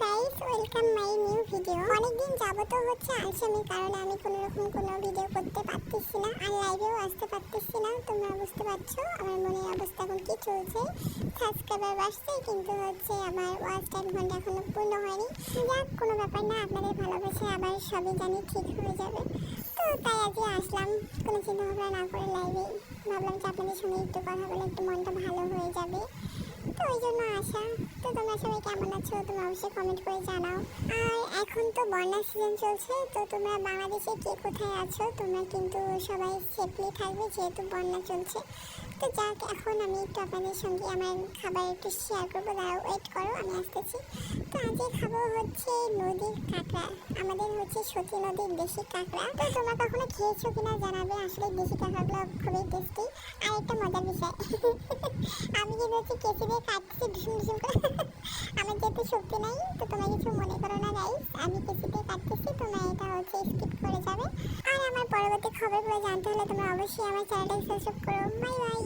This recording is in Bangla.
Guys, welcome my new video. অনেকদিন যাবত হচ্ছে আলসামির কারণে আমি কোনোরকম কোনো ভিডিও করতে পারতেছি না, আর লাইভেও আসতে পারতেছি না। তোমরা বুঝতে পারছো আমার মনের অবস্থা এখন কি চলছে। সাবস্ক্রাইবার বাড়ছে কিন্তু হচ্ছে আমার ওয়াচ টাইম ঘন্টা এখনো পূর্ণ হয়নি। যাক, কোনো ব্যাপার না, আপনাদের ভালোবাসে আবার সবই জানি ঠিক হয়ে যাবে। তো তাই আজকে আসলাম কোনো চিন্তা ভাবনা না করে লাইভে। ভাবলাম যে আপনাদের সঙ্গে একটু কথা বলে একটু মনটা ভালো হয়ে যাবে, তো ওই জন্য আসা। তো তোমরা সবাই কেমন আছো তোমরা অবশ্যই কমেন্ট করে জানাও। আর এখন তো বন্যার সিজন চলছে, তো তোমরা বাংলাদেশে কে কোথায় আছো তোমরা কিন্তু সবাই সেফলি থাকবে যেহেতু বন্যা চলছে। তো যাক, এখন আমি একটু আপনাদের সঙ্গে আমার খাবার একটু শেয়ার করবো, দাঁড়াও ওয়েট করো, আমি আসতেছি। তো আজকে খাবো হচ্ছে নদীর কাঁকড়া। আমাদের হচ্ছে সতী নদীর দেশি কাঁকড়া। তো তোমরা কখনো খেয়েছো কিনা জানাবে, আসলে দেশি কাঁকড়াগুলো খুবই টেস্টি। আর একটা মজার বিষয় আমি কিন্তু হচ্ছে কেঁচি দিয়ে কাটছি ভীষণ ভীষণ করে আমার যেহেতু শক্তি নাই, তো তোমরা কিছু মনে করো না গাইস, আমি কেঁচি দিয়ে কাটতেছি, তোমরা এটা হচ্ছে স্কিপ করে যাবে। আর আমার পরবর্তী খবরগুলো জানতে হলে তোমরা অবশ্যই আমার চ্যানেলটাকে সাবস্ক্রাইব করো। Bye bye.